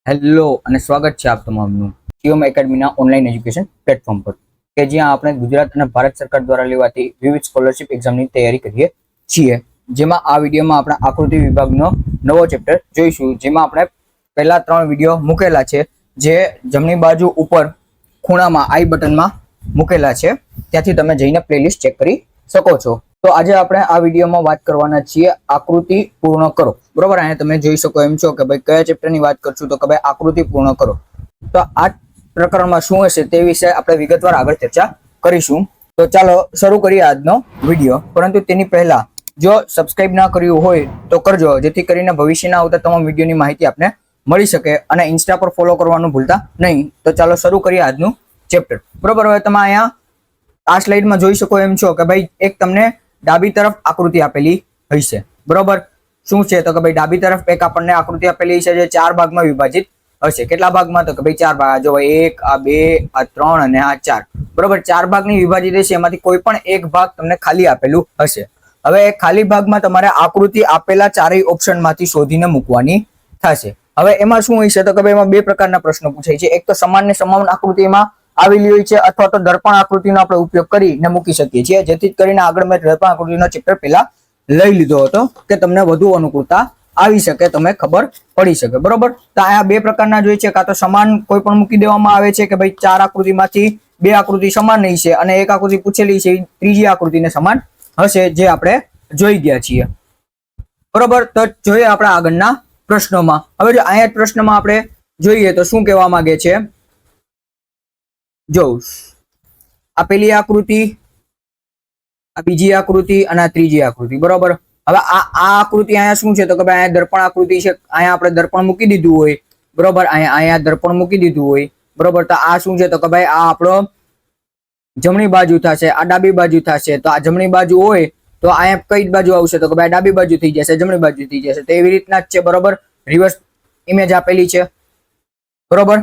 Hello અને સ્વાગત છે આપ તમામનું ટીઓમ એકેડમીના ઓનલાઈન એજ્યુકેશન પ્લેટફોર્મ પર કે જ્યાં આપણે ગુજરાત અને ભારત સરકાર દ્વારા લેવાતી વિવિધ સ્કોલરશિપ એક્ઝામની તૈયારી કરીએ છીએ। જેમાં આ વિડીયોમાં આપણે આકૃતિ વિભાગનો નવો ચેપ્ટર જોઈશું, જેમાં આપણે પહેલા 3 વિડીયો મૂકેલા છે જે જમણી બાજુ ઉપર ખૂણામાં આઈ બટનમાં મૂકેલા છે, ત્યાંથી તમે જઈને પ્લેલિસ્ટ ચેક કરી શકો છો। તો આજે આપણે આ વિડીયોમાં વાત કરવાના છીએ આકૃતિ પૂર્ણ કરો। બરોબર, અહીંયા તમે જોઈ શકો એમ છો કે ભાઈ કયા ચેપ્ટરની વાત કરશું તો કે ભાઈ આકૃતિ પૂર્ણ કરો। તો આ પ્રકરણમાં શું હશે તે વિશે આપણે વિગતવાર આગળ ચર્ચા કરીશું। તો ચાલો શરૂ કરીએ આજનો વિડીયો, પરંતુ તેની પહેલા જો સબસ્ક્રાઇબ ના કર્યું હોય તો કરજો, જેથી કરીને ભવિષ્યના આવતા તમામ વિડીયોની માહિતી આપને મળી શકે, અને ઇન્સ્ટા પર ફોલો કરવાનું ભૂલતા નહીં। તો ચાલો શરૂ કરીએ આજનું ચેપ્ટર। બરોબર, હવે તમે અહીંયા આ સ્લાઇડમાં જોઈ શકો એમ છો કે ભાઈ એક તમને ડાબી તરફ આકૃતિ આપેલી હશે। બરોબર, શું છે તો કે ભાઈ ડાબી તરફ એક આપણને આકૃતિ આપેલી છે જે 4 ભાગમાં વિભાજિત હશે। કેટલા ભાગમાં તો કે ભાઈ 4 ભાગ, જો 1 આ 2 આ 3 અને આ 4। બરોબર, 4 ભાગની વિભાજિત હશે, એમાંથી કોઈ પણ એક ભાગ તમને ખાલી આપેલું હશે। હવે એ ખાલી ભાગમાં તમારે આકૃતિ આપેલા ચારેય ઓપ્શનમાંથી શોધીને મૂકવાની થશે। હવે એમાં શું હોય છે તો કે ભાઈ એમાં 2 પ્રકારના પ્રશ્નો પૂછાય છે। એક તો સમાન ને સમાન આકૃતિમાં આવેલી હોય છે, અથવા તો દર્પણ આકૃતિનો આપણે ઉપયોગ કરીને મૂકી શકીએ છીએ। જેથી કરીને આગળ મેં દર્પણ આકૃતિનો ચેપ્ટર પહેલા લઈ લીધો હતો કે તમને વધુ અનુકૂળતા આવી શકે, તમે ખબર પડી શકે। બરોબર, તો આ 2 પ્રકારના જોઈએ છે, કાં તો સમાન કોઈ પણ મૂકી દેવામાં આવે છે કે ભાઈ 4 આકૃતિમાંથી 2 આકૃતિ સમાન નહીં છે અને એક આકૃતિ પૂછેલી છે ત્રીજી આકૃતિને સમાન હશે, જે આપણે જોઈ ગયા છીએ। બરોબર, તો જોઈએ આપણા આગળના પ્રશ્નોમાં। હવે જો અહીંયા પ્રશ્નમાં આપણે જોઈએ તો શું કહેવા માંગે છે, જો આ પેલી આકૃતિ, આ બીજી આકૃતિ અને આ ત્રીજી આકૃતિ। બરોબર, હવે આ આકૃતિ અહીંયા શું છે તો કે ભાઈ અહીંયા દર્પણ આકૃતિ છે, અહીંયા આપણે દર્પણ મૂકી દીધું હોય। બરોબર, અહીંયા દર્પણ મૂકી દીધું હોય। બરોબર, તો આ શું છે તો કે ભાઈ આ આપણો જમણી બાજુ થશે, આ ડાબી બાજુ થશે। તો આ જમણી બાજુ હોય તો અહીંયા કઈ બાજુ આવશે તો કે ભાઈ ડાબી બાજુ થઈ જશે, જમણી બાજુ થઈ જશે। તો એવી રીતના જ છે। બરોબર, રિવર્સ ઇમેજ આપેલી છે। બરોબર,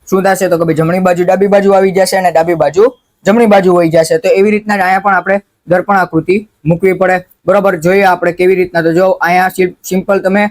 શું થશે તો કે ભાઈ જમણી બાજુ ડાબી બાજુ આવી જશે અને ડાબી બાજુ જમણી બાજુ વહી જશે। તો એવી રીતના અહીંયા પણ આપણે દર્પણ આકૃતિ મૂકવી પડે। બરોબર, જોઈએ આપણે કેવી રીતના। તો જો અહીંયા સિમ્પલ તમે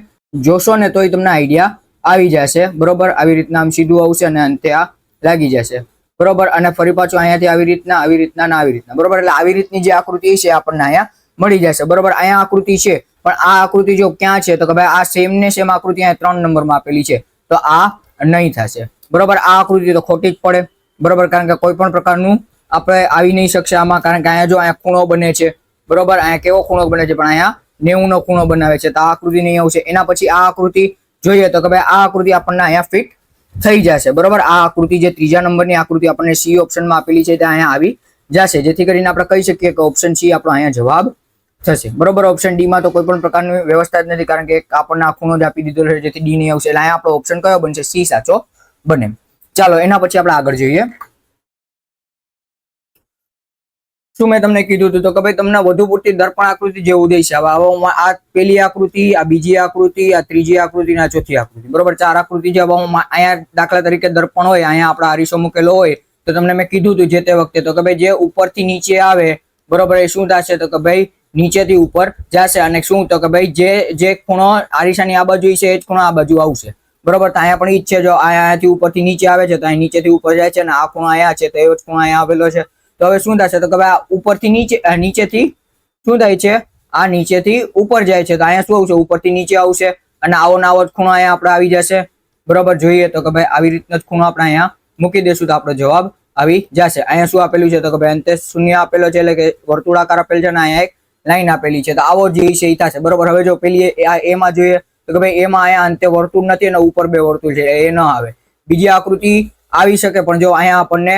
જોશો ને તોય તમને આઈડિયા આવી જશે। બરોબર, આવી રીતના આમ સીધું આવશે અને અંતે આ લાગી જશે। બરોબર, અને ફરી પાછું અહીંયાથી આવી રીતના આવી રીતના ને આવી રીતના। બરોબર, એટલે આવી રીતની જે આકૃતિ છે આપણને અહીંયા મળી જશે। બરોબર, અહીંયા આકૃતિ છે, પણ આ આકૃતિ જો ક્યાં છે તો કે ભાઈ આ સેમ ને સેમ આકૃતિ અહીંયા 3 નંબરમાં આપેલી છે, તો આ નહીં થશે। બરોબર, આ આકૃતિ તો ખોટી જ પડે। બરોબર, કારણ કે કોઈ પણ પ્રકારનું આપણે આવી નહીં શકશે આમાં, કારણ કે અહીંયા જો અહીંયા ખૂણો બને છે। બરોબર, અહીંયા કેવો ખૂણો બને છે, પણ અહીંયા 90 નો ખૂણો બનાવે છે, તો આ આકૃતિ નહીં આવશે। એના પછી આ આકૃતિ જોઈએ તો કે ભાઈ આ આકૃતિ આપણને અહીંયા ફિટ થઈ જશે। બરોબર, આ આકૃતિ જે ત્રીજા નંબરની આકૃતિ આપણને સી ઓપ્શનમાં આપેલી છે તે અહીંયા આવી જશે, જેથી કરીને આપણે કહી શકીએ કે ઓપ્શન સી આપણો અહીંયા જવાબ થશે। બરોબર, ઓપ્શન ડી માં તો કોઈ પણ પ્રકારની વ્યવસ્થા જ નથી, કારણ કે આપણને આ ખૂણો જ આપી દીધો છે, જેથી ડી નહીં આવશે। એટલે અહીંયા આપણો ઓપ્શન કયો બનશે, સી સાચો બને। ચાલો એના પછી આપણે આગળ જોઈએ। શું મેં તમને કીધું હતું તો કે ભાઈ તમને વધુ પૂરતી દર્પણ આકૃતિ જે ઉદય છે, હવે આ પેલી આકૃતિ, આ બીજી આકૃતિ, આ ત્રીજી આકૃતિ અને આ ચોથી આકૃતિ। બરોબર, 4 આકૃતિ છે। હવે અહીંયા દાખલા તરીકે દર્પણ હોય, અહીંયા આપણે આરીસો મૂકેલો હોય, તો તમને મેં કીધું હતું જે તે વખતે તો કે ભાઈ જે ઉપરથી નીચે આવે, બરોબર, એ શું થશે તો કે ભાઈ નીચેથી ઉપર જશે, અને શું તો કે ભાઈ જે ખૂણો આરીસાની આ બાજુ છે એ જ ખૂણો આ બાજુ આવશે। બરોબર, તો અહીંયા પણ ઈ જ છે, જો અહીંયાથી ઉપરથી નીચે આવે છે તો અહીં નીચેથી ઉપર જાય છે, અને આ ખૂણો અહીંયા છે તો એવો જ ખૂણો અહીંયા આવેલો છે। તો હવે શું થશે તો કે ભાઈ ઉપરથી નીચેથી શું થાય છે, આ નીચેથી ઉપર જાય છે, તો અહીંયા શું આવશે, ઉપરથી નીચે આવશે, અને આવો ને આવો જ ખૂણો અહીંયા આપણે આવી જશે। બરોબર, જોઈએ તો કે ભાઈ આવી રીતનો જ ખૂણો આપણે અહીંયા મૂકી દેશું તો આપણો જવાબ આવી જશે। અહીંયા શું આપેલું છે તો કે ભાઈ અંતે શૂન્ય આપેલો છે, એટલે કે વર્તુળાકાર આપેલ છે, અને અહીંયા એક લાઈન આપેલી છે, તો આવો જે છે એ થશે। બરોબર, હવે જો પેલી એમાં જોઈએ તો કે ભાઈ એમાં અહીંયા અંતે વર્તુળ નથી અને ઉપર 2 વર્તુળ છે, એ ન આવે। બીજી આકૃતિ આવી શકે, પણ જો અહીંયા આપણને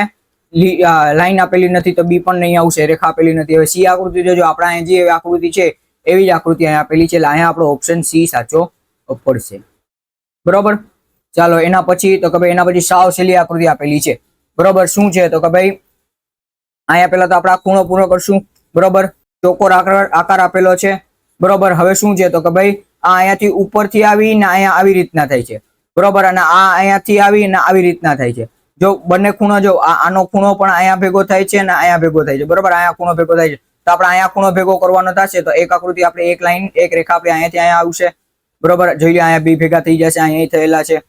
લાઈન આપેલી નથી તો બી પણ નહીં આવશે, રેખા આપેલી નથી। હવે સી આકૃતિ જોજો, આપણા અહીંયા જે આકૃતિ છે એવી જ આકૃતિ અહીંયા આપેલી છે, એટલે અહીંયા આપણો ઓપ્શન સી સાચો પડશે। બરોબર, ચાલો એના પછી તો કે ભાઈ એના પછી સાવ સહેલી આકૃતિ આપેલી છે। બરોબર, શું છે તો કે ભાઈ અહીંયા પેલા તો આપણે આ ખૂણો પૂરો કરશું। બરોબર, ચોકોર આકાર આપેલો છે। બરોબર, હવે શું છે તો કે ભાઈ આ અહીંયાથી ઉપરથી આવી ને અહીંયા આવી રીતના થાય છે। બરોબર, અને આ અહીંયાથી આવી ને આવી રીતના થાય છે। જો બંને ખૂણો, જો આનો ખૂણો પણ અહીંયા ભેગો થાય છે અને અહીંયા ભેગો થાય છે। બરોબર, અહીંયા ખૂણો ભેગો થાય છે, તો આપણે અહીંયા ખૂણો ભેગો કરવાનો થશે, તો એક આકૃતિ આપણે એક લાઈન એક રેખા આપણે અહીંયાથી અહીંયા આવશે। બરોબર, જોઈ લો અહીંયા 2 ભેગા થઈ જશે, અહીંયા થયેલા છે।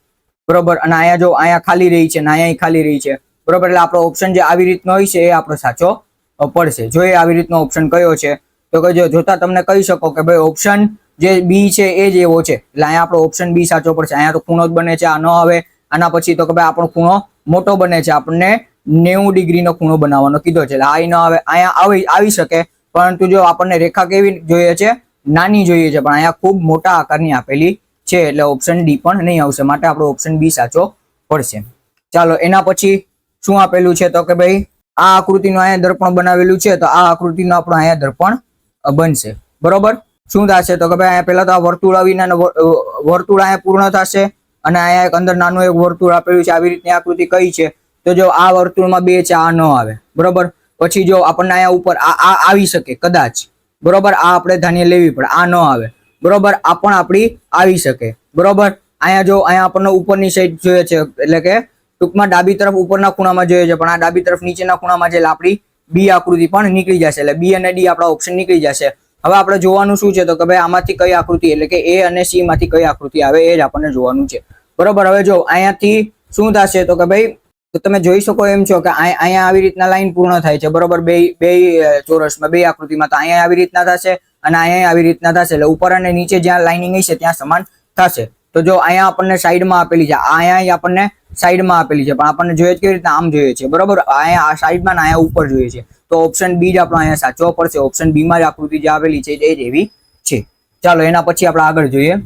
બરોબર, અને અહીંયા જો અહીંયા ખાલી રહી છે ને અહીંયા ખાલી રહી છે, બરોબર. એટલે આપણો ઓપ્શન જે આવી રીતનો હોય છે એ આપણો સાચો પડશે. જો એ આવી રીતનો ઓપ્શન કયો છે તો કે જોતા તમને કહી શકો કે ભાઈ ઓપ્શન જે બી છે એ જ એવો છે, એટલે અહીંયા આપણો ઓપ્શન બી સાચો પડશે. અહીંયા તો ખૂણો જ બને છે, આ ન આવે. આના પછી તો કે ભાઈ આપણો ખૂણો મોટો બને છે, આપણને 90 ડિગ્રીનો ખૂણો બનાવવાનો કીધો છે, એટલે આ ન આવે. અહીંયા આવી શકે, પરંતુ જો આપણને રેખા કેવી જોઈએ છે, નાની જોઈએ છે, પણ અહીંયા ખૂબ મોટા આકારની આપેલી છે, એટલે ઓપ્શન ડી પણ નહીં આવશે. માટે આપણો ઓપ્શન બી સાચો પડશે. ચાલો એના પછી શું આપેલું છે તો કે ભાઈ આ આકૃતિનું અહીંયા દર્પણ બનાવેલું છે, તો આ આકૃતિનું આપણું અહીંયા દર્પણ બનશે. બરોબર, શું થશે તો કે ભાઈ અહીંયા પહેલા તો આ વર્તુળ આવીને વર્તુળ અહીંયા પૂર્ણ થશે, અને અહીંયા એક અંદર નાનું એક વર્તુળ આપેલું છે. આવી રીતની આકૃતિ કઈ છે તો જો આ વર્તુળમાં 2 છે, આ ન આવે. બરોબર, પછી જો આપણને અહીંયા ઉપર આ આવી શકે કદાચ, બરોબર, આ આપણે ધાન્ય લેવી પડે, આ ન આવે. બરોબર, આ પણ આપણી આવી શકે. બરોબર, અહીંયા જો અહીંયા આપણને ઉપરની સાઈડ જોઈએ છે, એટલે કે ટૂંકમાં ડાબી તરફ ઉપરના ખૂણામાં જોઈએ છે, પણ આ ડાબી તરફ નીચેના ખૂણામાં છે, એટલે આપણી બી આકૃતિ પણ નીકળી જશે. એટલે બી અને ડી આપણા ઓપ્શન નીકળી જશે. હવે આપણે જોવાનું શું છે તો કે ભાઈ આમાંથી કઈ આકૃતિ, એટલે કે એ અને સી માંથી કઈ આકૃતિ આવે એ જ આપણને જોવાનું છે. બરોબર, હવે જો અહીંયાથી શું થશે તો કે ભાઈ તો તમે જોઈ શકો એમ છો કે અહીંયા આવી રીતના લાઈન પૂર્ણ થાય છે. બરોબર, બે ચોરસમાં, બે આકૃતિમાં, તો અહીંયા આવી રીતના થશે અને અહીંયા આવી રીતના થશે. એટલે ઉપર અને નીચે જ્યાં લાઇનિંગ હશે ત્યાં સમાન થશે. તો જો અહીંયા આપણને સાઈડમાં આપેલી છે, અહીંયા આપણને સાઈડમાં આપેલી છે, પણ આપણને જોઈએ કેવી રીતના આમ જોઈએ છે. બરોબર, અહીંયા આ સાઈડમાં ને અહીંયા ઉપર જોઈએ છે, તો ઓપ્શન બી જ આપણો અહીંયા સાચો પડશે. ઓપ્શન બી માં જ આકૃતિ જે આવેલી છે એ જ એવી છે. ચાલો એના પછી આપણે આગળ જોઈએ.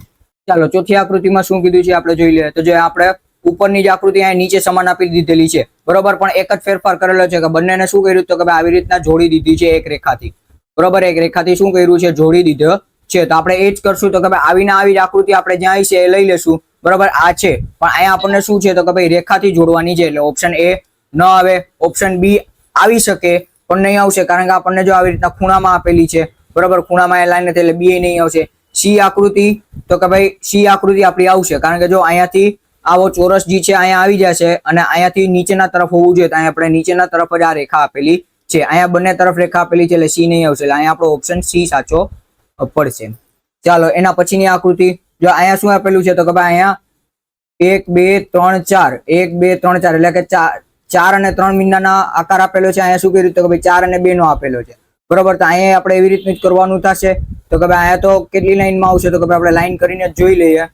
ચાલો ચોથી આકૃતિમાં શું કીધું છે આપણે જોઈ લઈએ. તો જો આપણે ઉપરની જે આકૃતિ અહીંયા નીચે સમાન આપી દીધેલી છે, બરોબર, પણ એક જ ફેરફાર કરેલો છે કે બંનેને શું કર્યું તો કે ભાઈ આવી રીતના જોડી દીધી છે એક રેખાથી. બરોબર, એક રેખાથી શું કર્યું છે, જોડી દીધો છે. તો આપણે એ જ કરશું તો કે ભાઈ આવીને આવી જ આકૃતિ આપણે જ્યાં છે એ લઈ લેશું. બરોબર, આ છે, પણ અહીંયા આપણને શું છે તો કે ભાઈ રેખાથી જોડવાની છે, એટલે ઓપ્શન એ ન આવે. ઓપ્શન બી આવી શકે પણ નહીં આવશે, કારણ કે આપણને જો આવી રીતના ખૂણામાં આપેલી છે, બરોબર, ખૂણામાં એ લાઈન નથી, એટલે બી નહીં આવશે. સી આકૃતિ તો કે ભાઈ સી આકૃતિ આપણી આવશે, કારણ કે જો અહીંયાથી આવો ચોરસ જી છે અહીંયા આવી જશે, અને અહીંયાથી નીચેના તરફ હોવું જોઈએ, તો અહીંયા આપણે નીચેના તરફ જ આ રેખા આપેલી છે. અહીંયા બંને તરફ રેખા આપેલી છે, એટલે સી નહીં આવશે. એટલે અહીંયા આપણો ઓપ્શન સી સાચો પડશે. ચાલો એના પછીની આકૃતિ, જો અહીંયા શું આપેલું છે તો કે ભાઈ અહીંયા 1 2 3 4 1 2 3 4, એટલે કે 4 અને 3 મીંડાના આકાર આપેલો છે. અહીંયા શું કર્યું તો કે ભાઈ 4 અને 2 નો આપેલો છે. બરોબર, તો અહીંયા આપણે એવી રીતનું જ કરવાનું થશે. તો કે ભાઈ અહીંયા તો કેટલી લાઈનમાં આવશે તો કે ભાઈ આપણે લાઈન કરીને જ જોઈ લઈએ.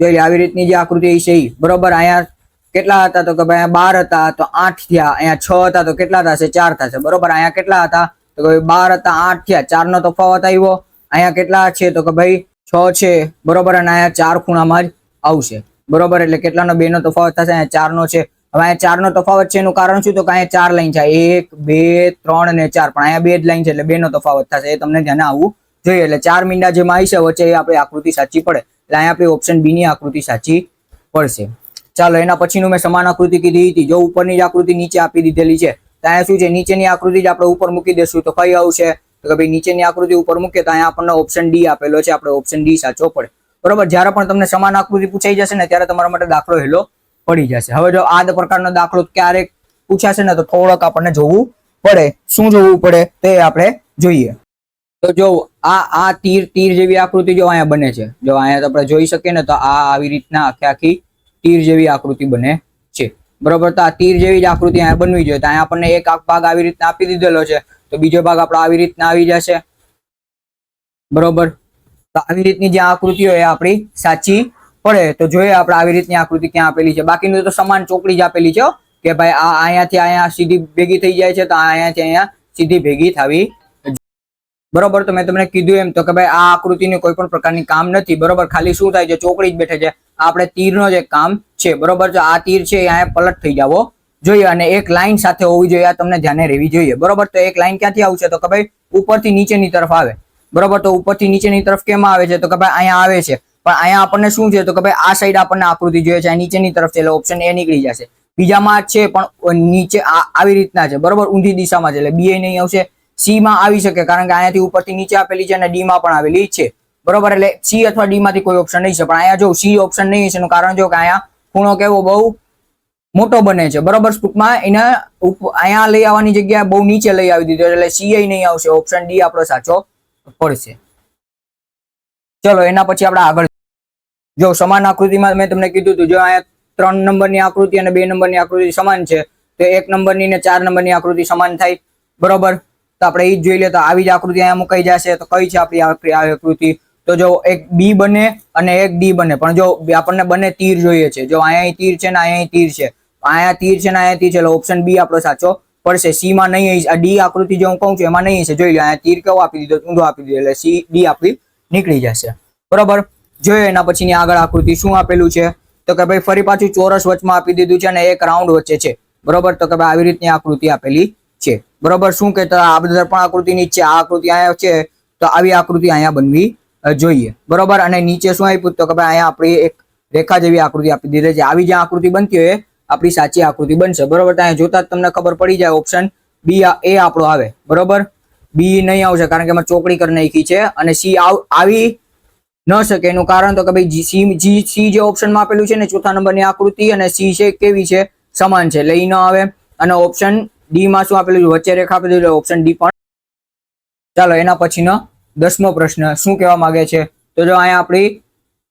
જોઈ લે આવી રીતની જે આકૃતિ છે એ. બરોબર, અહીંયા કેટલા હતા તો કે ભાઈ 12 હતા તો 8 થયા, અહીંયા 6 હતા તો કેટલા થશે 4 થશે. બરોબર, અહીંયા કેટલા હતા તો કે 12 હતા 8 થયા, 4 નો તફાવત આવ્યો. અહીંયા કેટલા છે તો કે ભાઈ 6 છે. બરોબર, અને અહીંયા 4 ખૂણામાં જ આવશે. બરોબર, એટલે કેટલાનો 2 નો તફાવત થશે, અહીંયા 4 નો છે. હવે અહીંયા 4 નો તફાવત છે, એનું કારણ શું તો કે અહીંયા 4 લાઈન છે, 1 2 3 અને 4, પણ અહીંયા 2 જ લાઈન છે, એટલે 2 નો તફાવત થશે. એ તમને ધ્યાન આવવું જોઈએ. એટલે 4 મીંડા જેમાં આવી છે વચ્ચે એ આપણી આકૃતિ સાચી પડે, એટલે અહીંયા આપણી ઓપ્શન બી ની આકૃતિ સાચી પડશે. ચાલો એના પછીનું મેં સમાન આકૃતિ કીધી હતી. જો ઉપરની જ આકૃતિ નીચે આપી દીધેલી છે, તો અહીંયા શું છે, નીચેની આકૃતિ જ આપણે ઉપર મૂકી દેશું તો કઈ આવશે તો કે ભાઈ નીચેની આકૃતિ ઉપર મૂકે તો અહીંયા આપણને ઓપ્શન ડી આપેલો છે, આપણે ઓપ્શન ડી સાચો પડે. બરોબર, જ્યારે પણ તમને સમાન આકૃતિ પૂછાઈ જશે ને ત્યારે તમારા માટે દાખલો હેલો પડી જશે. હવે જો આ પ્રકારનો દાખલો ક્યારેક પૂછાશે ને તો થોડોક આપણને જોવું પડે. શું જોવું પડે તે આપણે જોઈએ. તો જો આ તીર જેવી આકૃતિ જો અહીંયા બને છે, જો અહીંયા આપણે જોઈ શકીએ ને તો આ આવી રીતના આખી તીર જેવી આકૃતિ બને છે. બરોબર, તો આ તીર જેવી જ આકૃતિ અહીંયા બનવી જોઈએ. તો અહીંયા આપણને એક ભાગ આવી રીતના આપી દીધેલો છે, તો બીજો ભાગ આપણો આવી રીતના આવી જશે. બરોબર, તો આવી રીતની જે આકૃતિ હોય એ આપણી સાચી પડે. તો જોઈએ આપણે આવી રીતની આકૃતિ ક્યાં આપેલી છે. બાકીનું તો સમાન ચોકડી જ આપેલી છે કે ભાઈ આ અહીંયાથી અહીંયા સીધી ભેગી થઈ જાય છે, તો અહીંયાથી અહીંયા સીધી ભેગી થવી. બરોબર, તો મેં તમને કીધું એમ તો કે ભાઈ આ આકૃતિનું કોઈ પણ પ્રકારની કામ નથી. બરોબર, ખાલી શું થાય છે, ચોકડી જ બેઠે છે. આપણે તીરનો જ એક કામ છે. બરોબર, જો આ તીર છે અહીંયા પલટ થઈ જવો જોઈએ, અને એક લાઈન સાથે હોવી જોઈએ, આ તમને ધ્યાને રહેવી જોઈએ. બરોબર, તો એક લાઈન ક્યાંથી આવશે તો કે ભાઈ ઉપરથી નીચેની તરફ આવે. બરોબર, તો ઉપરથી નીચેની તરફ કેમ આવે છે તો કે ભાઈ અહીંયા આવે છે, પણ અહીંયા આપણને શું છે તો કે ભાઈ આ સાઈડ આપણને આકૃતિ જોઈએ છે, નીચેની તરફ છે, એટલે ઓપ્શન એ નીકળી જશે. બીજામાં છે પણ નીચે આવી રીતના છે. બરોબર, ઊંધી દિશામાં છે, એટલે બી એ નહીં આવશે. સી માં આવી શકે, કારણ કે અહીંયાથી ઉપરથી નીચે આપેલી છે અને ડી માં પણ આવેલી છે. બરોબર, એટલે સી અથવા ડી માંથી કોઈ ઓપ્શન નહીં છે. પણ અહીંયા જો સી ઓપ્શન નહીં છે એનું કારણ જો કે અહીંયા ખૂણો કેવો બહુ મોટો બને છે. બરોબર, ટૂંકમાં એને અહીંયા લઈ આવવાની જગ્યાએ બહુ નીચે લઈ આવી દીધો, એટલે સી નહીં આવશે. ઓપ્શન ડી આપણો સાચો પડશે. ચલો એના પછી આપણે આગળ જો સમાન આકૃતિમાં મેં તમને કીધું હતું, જો અહીંયા 3 નંબરની આકૃતિ અને 2 નંબરની આકૃતિ સમાન છે તો 1 નંબરની ને 4 નંબરની આકૃતિ સમાન થાય, બરોબર. તો આપણે એ જ જોઈ લે તો આવી જ આકૃતિ અહીંયા મુકાઈ જશે. તો કઈ છે આપણી આકૃતિ? તો જો એક બી બને અને એક ડી બને, પણ જો આપણને બંને તીર જોઈએ છે. જો અહીંયા તીર છે ને અહીંયા તીર છે, અહીંયા તીર છે ને અહીંયા તીર છે, એટલે ઓપ્શન બી આપણો સાચો પડશે. સી માં નહીં, આ ડી આકૃતિ જે હું કહું છું એમાં નહીં છે. જોઈ લો અહીંયા તીર કેવો આપી દીધો, ઊંધો આપી દીધો, એટલે સી ડી આપણી નીકળી જશે, બરોબર. જોઈએ એના પછીની આગળ આકૃતિ શું આપેલું છે તો કે ભાઈ ફરી પાછું ચોરસ વચમાં આપી દીધું છે અને એક રાઉન્ડ વચ્ચે છે, બરોબર. તો કે ભાઈ આવી રીતની આકૃતિ આપેલી છે, બરોબર. શું કહેતા આ બધા પણ આકૃતિની જ છે, આ આકૃતિ અહીંયા છે તો આવી આકૃતિ અહીંયા બનવી જોઈએ, બરોબર. અને નીચે શું આપ્યું તો કે ભાઈ અહીંયા આપણી એક રેખા જેવી આકૃતિ આપી દીધી છે. આવી જે આકૃતિ બનતી હોય આપણી સાચી આકૃતિ બનશે, બરોબર. તો અહીંયા જોતા જ તમને ખબર પડી જાય ઓપ્શન બી એ આપણો આવે, બરોબર. બી નહીં આવશે કારણ કે એમાં ચોકડી કરી નાખી છે, અને સી આવી ન શકે. એનું કારણ તો કે ભાઈ સી જે ઓપ્શનમાં આપેલું છે ને ચોથા નંબરની આકૃતિ અને સી છે કેવી છે, સમાન છે, એટલે ઈ ન આવે. અને ઓપ્શન ડી માં શું આપેલું છે, વચ્ચે રેખા આપેલી છે, ઓપ્શન ડી પણ. ચાલો એના પછીનો 10મો પ્રશ્ન શું કહેવા માંગે છે તો જો અહીંયા આપણી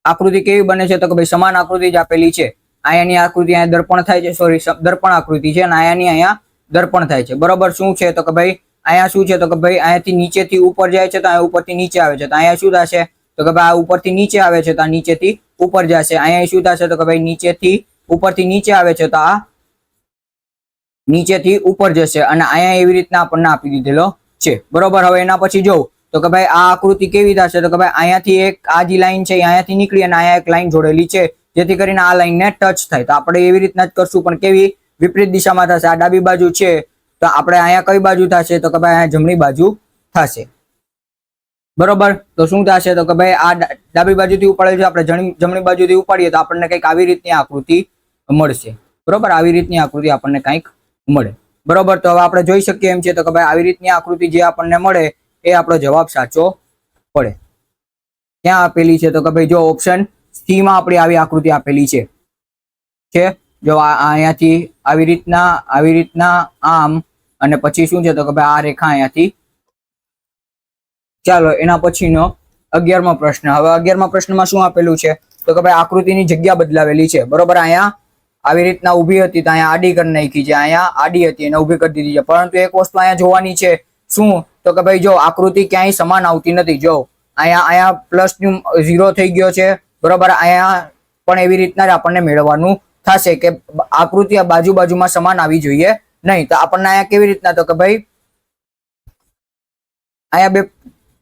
આકૃતિ કેવી બને છે તો કે ભાઈ સમાન આકૃતિ જ આપેલી છે. અહીંયાની આકૃતિ અહીંયા દર્પણ થાય છે, સોરી દર્પણ આકૃતિ છે, અને અહીંયા દર્પણ થાય છે, બરોબર. શું છે તો કે ભાઈ અહીંયા શું છે તો કે ભાઈ અહીંયાથી નીચેથી ઉપર જાય છે તો અહીંયા ઉપરથી નીચે આવે છે, તો અહીંયા શું થશે તો કે ભાઈ આ ઉપરથી નીચે આવે છે તો આ નીચેથી ઉપર જશે. અહીંયા શું થશે તો કે ભાઈ નીચેથી ઉપરથી નીચે આવે છે તો આ નીચેથી ઉપર જશે, અને અહીંયા એવી રીતના આપણને આપી દીધેલો છે, બરોબર. હવે એના પછી જો તો કે ભાઈ આ આકૃતિ કેવી થશે તો કે ભાઈ અહીંયાથી એક આ જે લાઈન છે અહીંયાથી નીકળી અને અહીંયા એક લાઈન જોડેલી છે, જેથી કરીને આ લાઈનને ટચ થાય. તો આપણે એવી રીતના જ કરશું, પણ કેવી વિપરીત દિશામાં થશે. આ ડાબી બાજુ છે તો આપણે અહીંયા કઈ બાજુ થશે તો કે ભાઈ અહીંયા જમણી બાજુ થશે, બરોબર. તો શું થશે તો કે ભાઈ આ ડાબી બાજુથી ઉપાડે છે, આપણે જમણી બાજુથી ઉપાડીએ તો આપણને કંઈક આવી રીતની આકૃતિ મળશે, બરોબર. આવી રીતની આકૃતિ આપણને કંઈક મળે, બરોબર. તો હવે આપણે જોઈ શકીએ એમ છે તો કે ભાઈ આવી રીતની આકૃતિ જે આપણને મળે એ આપણો જવાબ સાચો પડે. ક્યાં આપેલી છે તો કે ભાઈ જો ઓપ્શન સી માં આપણી આવી આકૃતિ આપેલી છે. જો અહીંયાથી આવી રીતના આમ, અને પછી શું છે તો કે ભાઈ આ રેખા અહીંયાથી. ચાલો એના પછીનો 11મો પ્રશ્ન. હવે 11મા પ્રશ્નમાં શું આપેલું છે તો કે ભાઈ આકૃતિની જગ્યા બદલાવેલી છે, બરોબર. અહીંયા આવી રીતના ઊભી હતી તો અહીંયા આડી કરી નાખી છે, અહીંયા આડી હતી એને ઊભી કરી દીધી છે. પરંતુ એક વસ્તુ અહીંયા જોવાની છે, શું તો કે ભાઈ જો આકૃતિ ક્યાંય સમાન આવતી નથી. જો અહીંયા પ્લસ 0 થઈ ગયો છે, બરોબર. અહીંયા પણ એવી રીતના જ આપણને મેળવવાનું થશે કે આકૃતિ બાજુમાં સમાન આવી જોઈએ નહીં. તો આપણને અહીંયા કેવી રીતના તો કે ભાઈ અહીંયા બે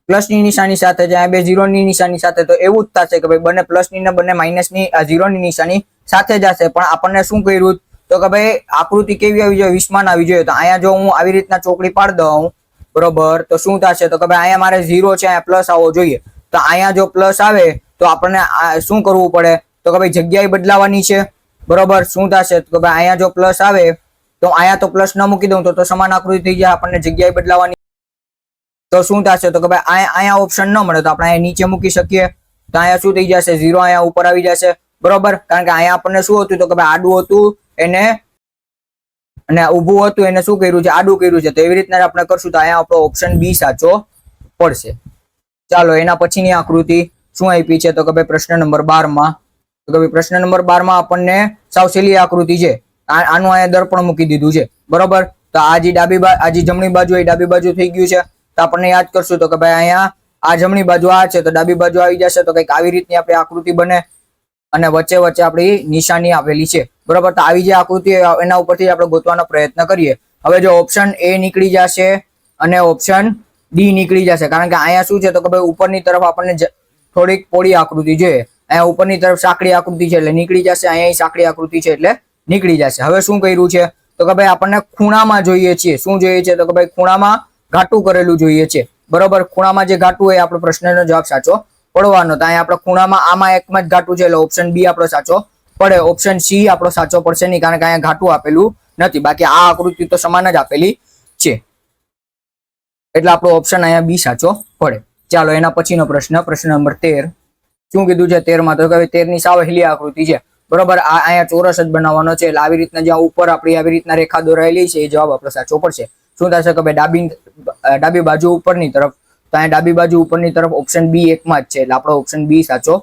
પ્લસની નિશાની સાથે છે, અહીંયા બે 0 ની નિશાની સાથે, તો એવું જ થશે કે ભાઈ બંને પ્લસની ને બંને માઇનસની 0 ની નિશાની સાથે જશે. પણ આપણને શું કર્યું તો કે ભાઈ આકૃતિ કેવી આવી જોઈએ, વિસ્માન આવી જોઈએ. તો અહીંયા જો હું આવી રીતના ચોકડી પાડી દઉં, બરોબર, તો શું થશે તો કે ભાઈ અહીંયા મારે 0 છે, અહીંયા પ્લસ આવવો જોઈએ. તો અહીંયા જો પ્લસ આવે તો આપણને શું કરવું પડે તો કે ભાઈ જગ્યાએ બદલાવાની છે, બરોબર. શું થશે તો કે ભાઈ અહીંયા જો પ્લસ આવે તો અહીંયા તો પ્લસ ન મૂકી દઉં તો સમાન આકૃતિ થઈ જાય, આપણને જગ્યાએ બદલાવાની. તો શું થશે તો કે ભાઈ અહીંયા ઓપ્શન ન મળે તો આપણે અહીંયા નીચે મૂકી શકીએ, તો અહીંયા શું થઈ જશે 0 અહીંયા ઉપર આવી જશે, બરોબર. કારણ કે અહીંયા આપણને શું હતું તો કે ભાઈ આડું હતું એને, અને ઊભું હતું એને શું કર્યું છે, આડું કર્યું છે. તો એવી રીતના આપણે કરશું તો અહીંયા આપણો ઓપ્શન બી સાચો પડશે. ચાલો એના પછીની આકૃતિ શું આપી છે તો કે ભાઈ પ્રશ્ન નંબર 12 માં. તો કે ભાઈ પ્રશ્ન નંબર 12 માં આપણને સાવ સહેલી આકૃતિ છે, આનું અહીંયા દર્પણ મૂકી દીધું છે, બરોબર. તો આ જે જમણી બાજુ એ ડાબી બાજુ થઈ ગયું છે. તો આપણને યાદ કરશું તો કે ભાઈ અહીંયા આ જમણી બાજુ આ છે તો ડાબી બાજુ આવી જશે, તો કંઈક આવી રીતની આપણી આકૃતિ બને, અને વચ્ચે આપણી નિશાની આપેલી છે, બરોબર. તો આવી જે આકૃતિ એના ઉપરથી આપણે ગોતવાનો પ્રયત્ન કરીએ. હવે જો ઓપ્શન એ નીકળી જશે અને ઓપ્શન ડી નીકળી જશે, કારણ કે અહીંયા શું છે તો કે ભાઈ ઉપરની તરફ આપણને થોડીક પોળી આકૃતિ જોઈએ, અહીંયા ઉપરની તરફ સાંકડી આકૃતિ છે એટલે નીકળી જશે, અહીંયા સાંકડી આકૃતિ છે એટલે નીકળી જશે. હવે શું કર્યું છે તો કે ભાઈ આપણને ખૂણામાં જોઈએ છે, શું જોઈએ છે તો કે ભાઈ ખૂણામાં ઘાટું કરેલું જોઈએ છે, બરોબર. ખૂણામાં જે ઘાટું હોય આપણો પ્રશ્નનો જવાબ સાચો પડવાનો. તો અહીંયા આપણે ખૂણામાં આમાં એકમાં જ ઘાટું છે એટલે ઓપ્શન બી આપણો સાચો પડે. ઓપ્શન સી આપણો સાચો પડશે નહીં, કારણ કે અહીંયા ઘાટું આપેલું નથી. બાકી આ આકૃતિ તો સમાન જ આપેલી છે, એટલે આપણો ઓપ્શન અહીંયા બી સાચો પડે. ચાલો એના પછીનો પ્રશ્ન નંબર 13. શું કીધું છે 13 માં તો કે 13 ની સાવ સહેલી આકૃતિ છે, બરોબર. આ અહીંયા ચોરસ જ બનાવવાનો છે, એટલે આવી રીતના જ્યાં ઉપર આપણી આવી રીતના રેખા દોરાયેલી છે એ જવાબ આપણો સાચો પડશે. શું થશે કે ભાઈ ડાબી બાજુ ઉપરની તરફ, તો તો અહીંયા ડાબી બાજુ ઉપરની તરફ ઓપ્શન બી એકમાં જ છે, એટલે આપણો ઓપ્શન બી સાચો,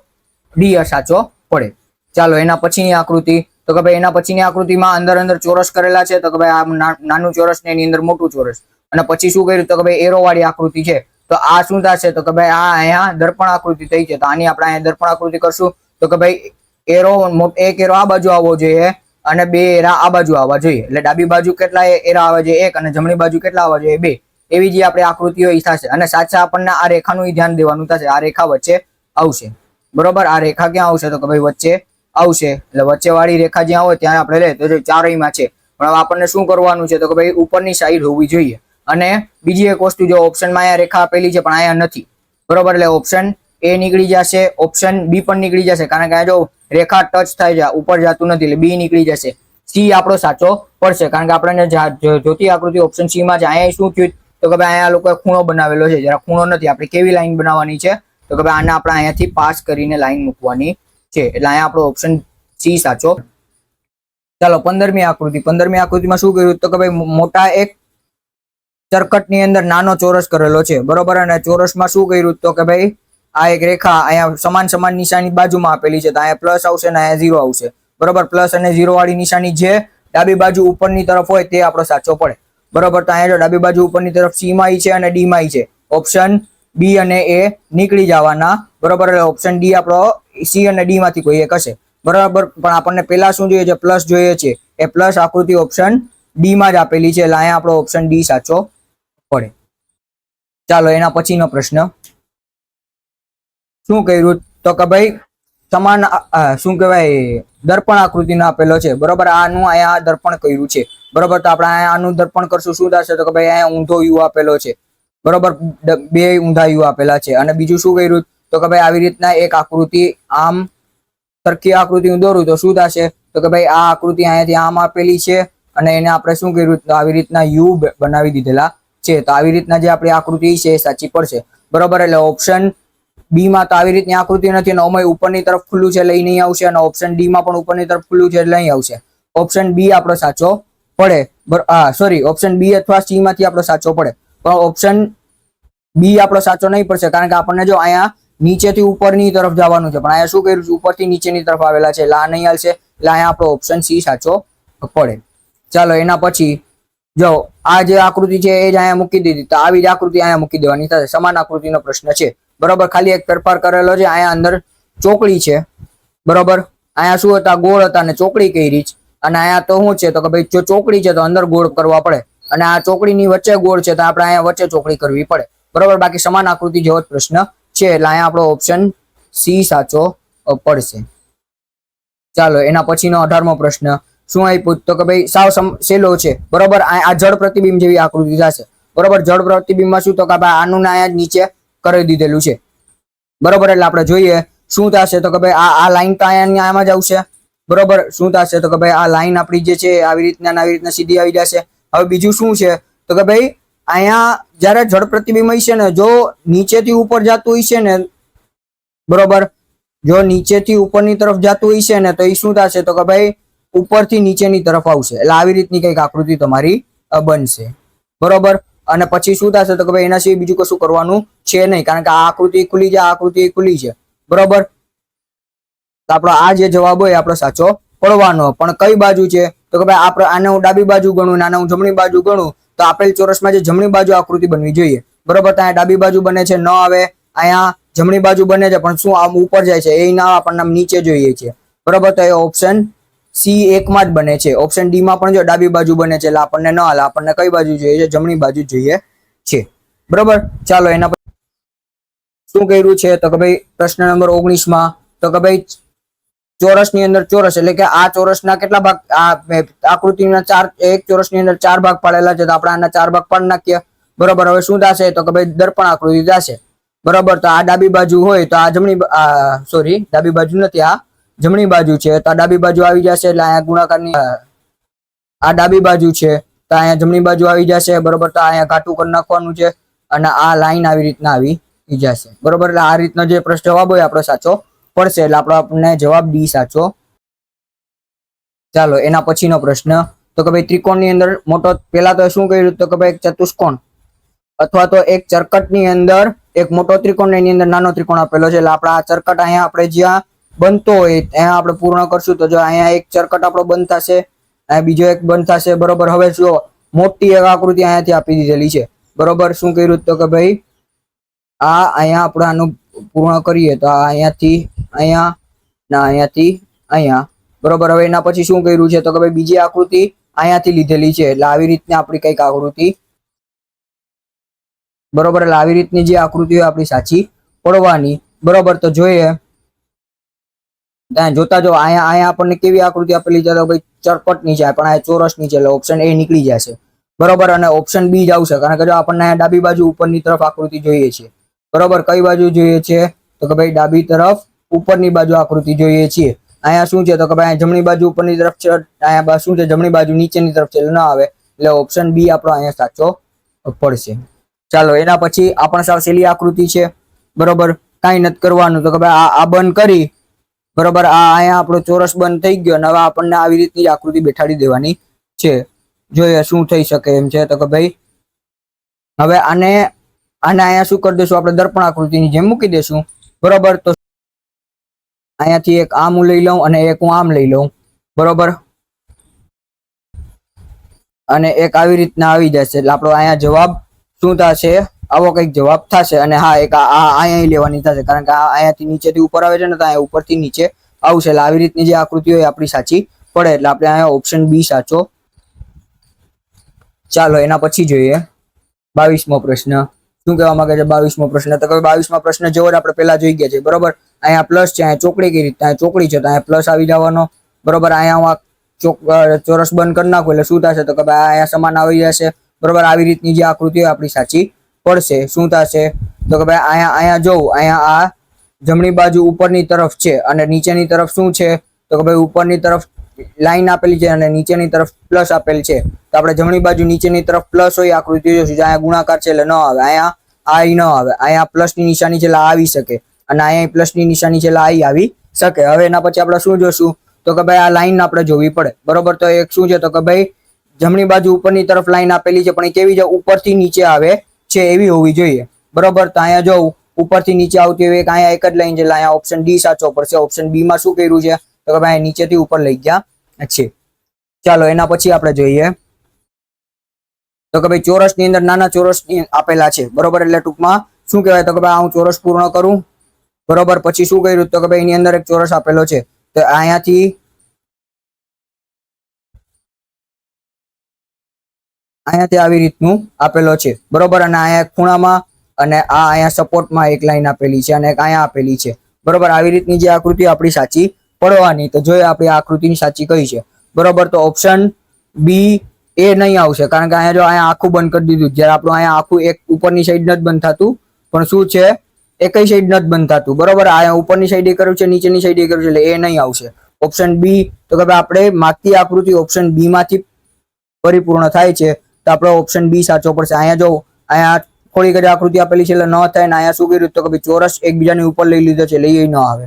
ડી સાચો પડે. ચાલો એના પછીની આકૃતિ, તો કે ભાઈ એના પછીની આકૃતિમાં અંદર ચોરસ કરેલા છે, તો કે ભાઈ આ નાનું ચોરસ ને એની અંદર મોટું ચોરસ, અને પછી શું કર્યું તો કે ભાઈ એરો વાળી આકૃતિ છે. તો આ શું થશે તો કે ભાઈ આ અહીંયા દર્પણ આકૃતિ થઈ છે, તો આની આપણે અહીંયા દર્પણ આકૃતિ કરશું. તો કે ભાઈ એક એરો આ બાજુ આવવો જોઈએ અને બે એરા આ બાજુ આવવા જોઈએ, એટલે ડાબી બાજુ કેટલા એરા આવવા જોઈએ? એક, અને જમણી બાજુ કેટલા આવવા જોઈએ? બે. એવી જે આપણી આકૃતિઓ એ થશે, અને સાચા આપણને આ રેખાનું ધ્યાન દેવાનું થશે. આ રેખા વચ્ચે આવશે, બરોબર. આ રેખા ક્યાં આવશે તો કે ભાઈ વચ્ચે આવશે, એટલે વચ્ચે વાળી રેખા જ્યાં હોય ત્યાં આપણે લે તો ચારેયમાં છે. પણ હવે આપણને શું કરવાનું છે તો કે ભાઈ ઉપરની સાઈડ હોવી જોઈએ. અને બીજી એક વસ્તુ, જો ઓપ્શનમાં અહીંયા રેખા આપેલી છે પણ અહીંયા નથી, બરોબર, એટલે ઓપ્શન એ નીકળી જશે, ઓપ્શન બી પણ નીકળી જશે, કારણ કે જો રેખા ટચ થાય છે, ઉપર જતું નથી, એટલે બી નીકળી જશે. સી આપણો સાચો પડશે, કારણ કે આપણને જોતી આકૃતિ ઓપ્શન સી માં છે. અહીંયા શું થયું તો કે ભાઈ અહીંયા લોકોએ ખૂણો બનાવેલો છે, જરા ખૂણો નથી. આપણે કેવી લાઈન બનાવવાની છે તો કે ભાઈ આને આપણે અહીંયાથી પાસ કરીને લાઈન મૂકવાની છે, એટલે અહીંયા આપણો ઓપ્શન સી સાચો. ચાલો 15મી આકૃતિ. 15મી આકૃતિમાં શું કર્યું તો કે ભાઈ મોટા એક ચરકટની અંદર નાનો ચોરસ કરેલો છે, બરોબર. અને ચોરસમાં શું કર્યું તો કે ભાઈ આ એક રેખા અહીંયા સમાન નિશાની બાજુમાં આપેલી છે, તો અહીંયા પ્લસ આવશે ને અહીંયા 0 આવશે, બરોબર. પ્લસ અને 0 વાળી નિશાની જે ડાબી બાજુ ઉપરની તરફ હોય તે આપણો સાચો પડે, બરોબર. તો અહીંયા જો ડાબી બાજુ ઉપરની તરફ સી માં છે અને ડી માં છે, ઓપ્શન બી અને એ નીકળી જવાના, બરોબર. એટલે ઓપ્શન ડી આપણો સી અને ડી માંથી કોઈ એક હશે, બરાબર. પણ આપણને પેલા શું જોઈએ છે? પ્લસ જોઈએ છે. એ પ્લસ આકૃતિ ઓપ્શન ડી માં જ આપેલી છે, એટલે અહીંયા આપણો ઓપ્શન ડી સાચો પડે. ચાલો એના પછીનો પ્રશ્ન શું કર્યું તો કે ભાઈ સમાન શું કહેવાય દર્પણ આકૃતિનો આપેલો છે, બરોબર. આનું અહીંયા દર્પણ કર્યું છે, બરોબર. તો આપણે અહીંયા આનું દર્પણ કરશું, શું થશે તો કે ભાઈ અહીંયા ઊંધો યુ આપેલો છે, બરોબર. બે ઊંધા યુ આપેલા છે. અને બીજું શું કર્યું તો કે ભાઈ આવી રીતના એક આકૃતિ આમ સરખી આકૃતિ હું દોરું તો શું થશે તો કે ભાઈ આ આકૃતિ અહીંયાથી આમ આપેલી છે, અને એને આપણે શું કર્યું તો આવી રીતના યુ બનાવી દીધેલા છે. તો આવી રીતના જે આપણી આકૃતિ છે એ સાચી પડશે, બરોબર. એટલે ઓપ્શન બી માં તો આવી રીતની આકૃતિ નથી, અને ઓમાં ઉપરની તરફ ખુલ્લું છે એટલે એ નહીં આવશે, અને ઓપ્શન ડી માં પણ ઉપરની તરફ ખુલ્લું છે એટલે અહીં આવશે. ઓપ્શન બી આપણો સાચો પડે, સોરી, ઓપ્શન બી અથવા સી માંથી આપણો સાચો પડે, પણ ઓપ્શન બી આપણો સાચો નહીં પડશે, કારણ કે આપણને જો અહીંયા નીચેથી ઉપરની તરફ જવાનું છે, પણ અહીંયા શું કર્યું છે? ઉપરથી નીચેની તરફ આવેલા છે, એટલે આ નહીં આવશે, એટલે અહીંયા આપણો ઓપ્શન સી સાચો પડે. ચાલો એના પછી જો આ જે આકૃતિ છે એ જ અહીંયા મૂકી દીધી, તો આવી જ આકૃતિ અહીંયા મૂકી દેવાની થશે. સમાન આકૃતિનો પ્રશ્ન છે, બરોબર. ખાલી એક ફેરફાર કરેલો છે, અહીંયા અંદર ચોકડી છે, બરોબર. અહીંયા શું હતા? ગોળ હતા ને ચોકડી કરી છે, અને અહીંયા તો શું છે તો કે ભાઈ જો ચોકડી છે તો અંદર ગોળ કરવા પડે, અને આ ચોકડીની વચ્ચે ગોળ છે તો આપણે અહીંયા વચ્ચે ચોકડી કરવી પડે, બરોબર. બાકી સમાન આકૃતિ જેવો જ પ્રશ્ન છે, એટલે અહીંયા આપણો ઓપ્શન સી સાચો પડશે. ચાલો એના પછીનો 18મો પ્રશ્ન શું આપ્યું તો કે ભાઈ સાવ સેલો છે, બરોબર. આ જળ પ્રતિબિંબ જેવી આકૃતિ થશે, બરોબર. જળ પ્રતિબિંબમાં શું તો કે ભાઈ આનું અહીંયા નીચે કરી દીધેલું છે, બરોબર. એટલે આપણે જોઈએ શું થશે તો કે ભાઈ આ લાઈન તો અહીંયા આમાં જ આવશે, બરોબર. શું થશે તો કે ભાઈ આ લાઈન આપણી જે છે આવી રીતના સીધી આવી જશે. હવે બીજું શું છે તો કે ભાઈ અહીંયા જયારે જળ પ્રતિબિંબ હોય છે ને, જો નીચેથી ઉપર જતું હોય છે ને, બરોબર, જો નીચેથી ઉપરની તરફ જતું હોય છે ને તો એ શું થશે તો કે ભાઈ ઉપરથી નીચેની તરફ આવશે, એટલે આવી રીતની કઈક આકૃતિ તમારી બનશે, બરોબર. અને પછી શું થશે તો કે ભાઈ એના સિવાય બીજું કશું કરવાનું છે નહીં, કારણ કે આ આકૃતિ ખુલી છે, આ આકૃતિ ખુલી છે, બરોબર. તો આપણો આ જે જવાબ હોય આપણો સાચો પડવાનો. પણ કઈ બાજુ છે તો કે ભાઈ આપણે આને હું ડાબી બાજુ ગણું, આને હું જમણી બાજુ ગણું, તો આપેલ ચોરસમાં જે જમણી બાજુ આકૃતિ બનવી જોઈએ, બરોબર. તો અહીંયા ડાબી બાજુ બને છે, ન આવે. અહીંયા જમણી બાજુ બને છે પણ શું આમ ઉપર જાય છે, એ ના આપણને નીચે જોઈએ છે, બરોબર. તો એ ઓપ્શન સી એકમાં જ બને છે. ઓપ્શન ડી માં પણ જો ડાબી બાજુ બને છે એટલે આપણને ન હાલે, આપણને કઈ બાજુ જોઈએ છે? જમણી બાજુ જોઈએ છે, બરોબર. ચાલો એના પછી શું કર્યું છે તો કે ભાઈ પ્રશ્ન નંબર 19 માં તો કે ભાઈ ચોરસની અંદર ચોરસ, એટલે કે આ ચોરસના કેટલા ભાગ? આ આકૃતિના એક ચોરસની અંદર 4 ભાગ પાડેલા છે, તો આપણે આના 4 ભાગ પાડી નાખીએ, બરોબર. હવે શું થશે તો કે ભાઈ દર્પણ આકૃતિ થશે, બરોબર. તો આ ડાબી બાજુ હોય તો આ ડાબી બાજુ નથી, આ જમણી બાજુ છે, તો આ ડાબી બાજુ આવી જશે, એટલે અહીંયા ગુણાકારની આ ડાબી બાજુ છે તો અહીંયા જમણી બાજુ આવી જશે, બરોબર. તો અહીંયા ઘાટું કરી નાખવાનું છે, અને આ લાઈન આવી રીતના આવી જશે, બરોબર. એટલે આ રીતનો જે પ્રશ્ન જવાબ હોય આપણો સાચો પડશે, એટલે આપણને જવાબ ડી સાચો. ચાલો એના પછીનો પ્રશ્ન તો કે ભાઈ ત્રિકોણની અંદર મોટો, પેલા તો શું કર્યું તો કે ભાઈ એક ચતુષ્કોણ અથવા તો એક ચરકટની અંદર એક મોટો ત્રિકોણ ને એની અંદર નાનો ત્રિકોણ આપેલો છે. એટલે આપણે આ ચરકટ અહીંયા આપણે જ્યાં બનતો હોય ત્યાં આપણે પૂર્ણ કરશું. તો જો અહીંયા એક ચરકટ આપણો બંધ થશે, અહીંયા બીજો એક બંધ થશે. બરોબર, હવે જો મોટી એક આકૃતિ અહીંયાથી આપી દીધેલી છે. બરોબર, શું કર્યું તો કે ભાઈ આ અહીંયા આપણે આનું પૂર્ણ કરીએ તો અહીંયાથી અહીંયા ના અહીંયાથી અહીંયા. બરોબર, હવે એના પછી શું કર્યું છે તો કે ભાઈ બીજી આકૃતિ અહીંયાથી લીધેલી છે. એટલે આવી રીતની આપણી કઈક આકૃતિ, બરોબર, એટલે આવી રીતની જે આકૃતિ હોય આપણી સાચી પડવાની. બરોબર, તો જોઈએ ત્યાં જોતા જો અહીંયા આપણને કેવી આકૃતિ આપેલી છે તો ભાઈ ચરકટ ની છે, પણ આ ચોરસ ની છે. એટલે ઓપ્શન એ નીકળી જશે. બરોબર, અને ઓપ્શન બી જ આવશે, કારણ કે જો આપણને અહીંયા ડાબી બાજુ ઉપરની તરફ આકૃતિ જોઈએ છે. બરોબર, કઈ બાજુ જોઈએ છે તો કે ભાઈ ડાબી તરફ ઉપરની બાજુ આકૃતિ જોઈએ છીએ. અહીંયા શું છે તો કે ભાઈ જમણી બાજુ ઉપરની તરફ છે, અહીંયા શું છે જમણી બાજુ નીચેની તરફ છે, એટલે ના આવે. એટલે ઓપ્શન બી આપણો અહીંયા સાચો પડશે. ચાલો, એના પછી આપણે સાવ સહેલી આકૃતિ છે. બરોબર, કાંઈ નથી કરવાનું. તો કે ભાઈ આ બંધ કરી, બરોબર, આ અહીંયા આપણો ચોરસ બંધ થઈ ગયો. અને હવે આપણને આવી રીતની આકૃતિ બેઠાડી દેવાની છે. જોઈએ શું થઈ શકે એમ છે તો કે ભાઈ હવે આને અહીંયા શું કરી દઈશું આપણે દર્પણ આકૃતિની જેમ મૂકી દઈશું. બરોબર, તો અહીંયાથી એક આમ હું લઈ લઉં અને એક હું આમ લઈ લઉં. બરોબર, અને એક આવી રીતના આવી જશે. એટલે આપણો અહીંયા જવાબ શું થશે? આવો કઈક જવાબ થશે. અને હા, એક અહીંયા લેવાની થશે, કારણ કે આ અહીંયાથી નીચેથી ઉપર આવે છે ને, તો અહીંયા ઉપરથી નીચે આવશે. એટલે આવી રીતની જે આકૃતિ હોય આપણી સાચી પડે. એટલે આપણે અહીંયા ઓપ્શન બી સાચો. ચાલો, એના પછી જોઈએ 22મો પ્રશ્ન. શું કહેવા માંગે છે 22મો પ્રશ્ન? તો કે 22મા પ્રશ્ન જેવો જ આપણે પહેલા જોઈ ગયા છે. બરોબર, અહીંયા પ્લસ છે, અહીંયા ચોકડી કઈ રીતે, અહીંયા ચોકડી છે તો અહીંયા પ્લસ આવી જવાનો. બરોબર, અહીંયા હું ચોરસ બંધ કરી નાખું એટલે શું થશે તો કે ભાઈ અહીંયા સમાન આવી જશે. બરોબર, આવી રીતની જે આકૃતિ હોય આપણી સાચી પડશે. શું થશે તો કે ભાઈ અહીંયા જોવું, અહીંયા આ જમણી બાજુ ઉપરની તરફ છે અને નીચેની તરફ શું છે તો કે ભાઈ ઉપરની તરફ લાઈન આપેલી છે અને નીચેની તરફ પ્લસ આપેલ છે. તો આપણે જમણી બાજુ નીચેની તરફ પ્લસ હોય આકૃતિ જોઈશું. અહીંયા ગુણાકાર છે એટલે ન આવે, અહીંયા આ ન આવે, અહીંયા પ્લસ ની નિશાની છે એટલે આવી શકે, અને અહીંયા પ્લસ ની નિશાની છે એટલે આવી શકે. હવે એના પછી આપણે શું જોશું તો કે ભાઈ આ લાઈન આપણે જોવી પડે. બરોબર, તો એક શું છે તો કે ભાઈ જમણી બાજુ ઉપરની તરફ લાઈન આપેલી છે, પણ એ કેવી છે ઉપરથી નીચે આવે છે એવી હોવી જોઈએ. બરોબર, તો અહીંયા જોવું ઉપરથી નીચે આવતી હોય, અહીંયા એક જ લાઈન છે એટલે અહીંયા ઓપ્શન ડી સાચો પડશે. ઓપ્શન બી માં શું કર્યું છે તો કે ભાઈ નીચેથી ઉપર લઈ ગયા છે. ચાલો, એના પછી આપણે જોઈએ તો કે ભાઈ ચોરસ ની અંદર નાના ચોરસ આપેલા છે. બરોબર, એટલે ટૂંકમાં શું કહેવાય તો કે ભાઈ હું ચોરસ પૂર્ણ કરું. બરોબર, પછી શું કર્યું તો કે ભાઈ એની અંદર એક ચોરસ આપેલો છે. તો અહીંયાથી આવી રીતનું આપેલો છે. બરોબર, અને અહીંયા ખૂણામાં અને આ અહીંયા સપોર્ટમાં એક લાઈન આપેલી છે અને એક અહીંયા આપેલી છે. બરોબર, આવી રીતની જે આકૃતિ આપણી સાચી પડવાની. તો જોઈએ આપણી આકૃતિની સાચી કઈ છે. બરોબર, તો ઓપ્શન બી એ નહીં આવશે, કારણ કે અહીંયા જો અહીંયા આખું બંધ કરી દીધું. જ્યારે આપણું અહીંયા આખું એક ઉપરની સાઈડ નથી બંધ થતું, પણ શું છે એકઈ સાઈડ નથી બંધ થતું. બરોબર, અહીંયા ઉપરની સાઈડ એ કર્યું છે, નીચેની સાઈડ એ કર્યું છે, એટલે એ નહીં આવશે. ઓપ્શન બી તો કે ભાઈ આપણે માગતી આકૃતિ ઓપ્શન બી માંથી પરિપૂર્ણ થાય છે, તો આપણે ઓપ્શન બી સાચો પડશે. અહીંયા જો અહીંયા થોડી ઘણી આકૃતિ આપેલી છે એટલે ન થાય, ને અહીંયા શું કર્યું તો કે ભાઈ ચોરસ એકબીજાની ઉપર લઈ લીધો છે એટલે એ ન આવે.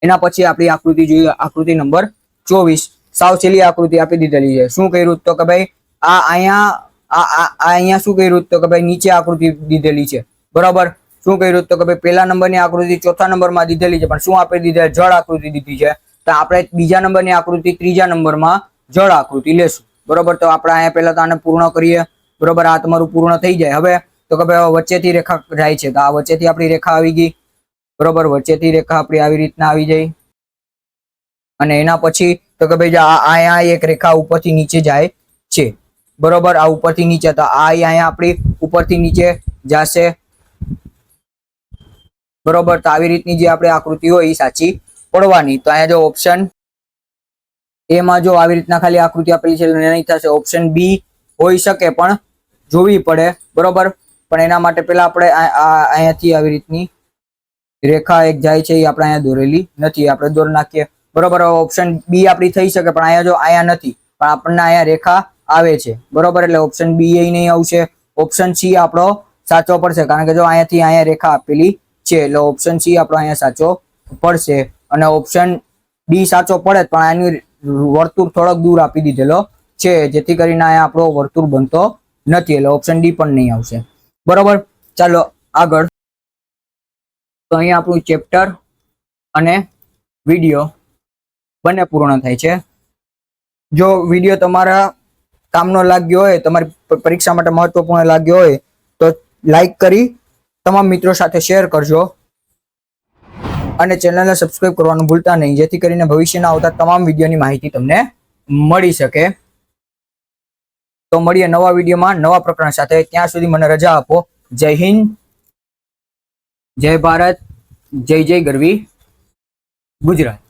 એના પછી આપણી આકૃતિ જોઈએ, આકૃતિ નંબર 24. સાવ છેલ્લી આકૃતિ આપી દીધેલી છે. શું કર્યું તો કે ભાઈ અહીંયા શું કર્યું તો કે ભાઈ નીચે આકૃતિ દીધેલી છે. બરાબર, શું કર્યું તો કે ભાઈ પહેલા નંબરની આકૃતિ ચોથા નંબરમાં દીધેલી છે, પણ શું આપી દીધેલ જળ આકૃતિ દીધી છે. તો આપણે બીજા નંબરની આકૃતિ ત્રીજા નંબરમાં જળ આકૃતિ લેશું. બરોબર, તો આપણે અહીંયા પહેલા તો આને પૂર્ણ કરીએ. બરોબર, આ તમારું પૂર્ણ થઈ જાય. હવે તો કે ભાઈ વચ્ચેથી રેખા જાય છે, તો આ વચ્ચેથી આપણી રેખા આવી ગઈ. બરોબર, વચ્ચેથી રેખા આપણી આવી રીતના આવી જાય. અને એના પછી તો કે ભાઈ અહીંયા એક રેખા ઉપરથી નીચે જાય છે. બરોબર, આ ઉપરથી નીચે, તો આ અહીંયા આપણી ઉપરથી નીચે જશે. બરોબર, તો આવી રીતની જે આપણે આકૃતિ હોય એ સાચી પડવાની. તો અહીંયા જો ઓપ્શન એમાં જો આવી રીતના ખાલી આકૃતિ આપેલી છે નહીં થશે. ઓપ્શન બી હોઈ શકે પણ જોવી પડે. બરોબર, પણ એના માટે પેલા આપણે અહીંયાથી આવી રીતની રેખા એક જાય છે, એ આપણે અહીંયા દોરેલી નથી, આપણે દોર નાખીએ. બરોબર, ઓપ્શન બી આપણી થઈ શકે, પણ અહીંયા જો અહીંયા નથી, પણ આપણને અહીંયા રેખા આવે છે. બરોબર, એટલે ઓપ્શન બી એ નહીં આવશે. ઓપ્શન સી આપણો સાચો પડશે, કારણ કે જો અહીંયાથી અહીંયા રેખા આપેલી છે, એટલે ઓપ્શન સી આપણો અહીંયા સાચો પડશે. અને ઓપ્શન ડી સાચો પડે, પણ આની વર્તુળ થોડોક દૂર આપી દીધેલો છે, જેથી કરીને અહીંયા આપણો વર્તુળ બનતો નથી, એટલે ઓપ્શન ડી પણ નહીં આવશે. બરોબર, ચાલો આગળ. તો અહીંયા આપણું ચેપ્ટર અને વિડીયો બંને પૂર્ણ થાય છે. જો વિડીયો તમારા કામનો લાગ્યો હોય, તમારી પરીક્ષા માટે મહત્વપૂર્ણ લાગ્યો હોય તો લાઈક કરી તમામ મિત્રો સાથે શેર કરજો અને ચેનલને સબસ્ક્રાઇબ કરવાનું ભૂલતા નહીં, જેથી કરીને ભવિષ્યના આવતા તમામ વિડીયોની માહિતી તમને મળી શકે. તો મળીએ નવા વિડીયોમાં નવા પ્રકરણ સાથે. ત્યાં સુધી મને રજા આપો. જય હિન્દ, જય ભારત, જય જય ગરવી ગુજરાત.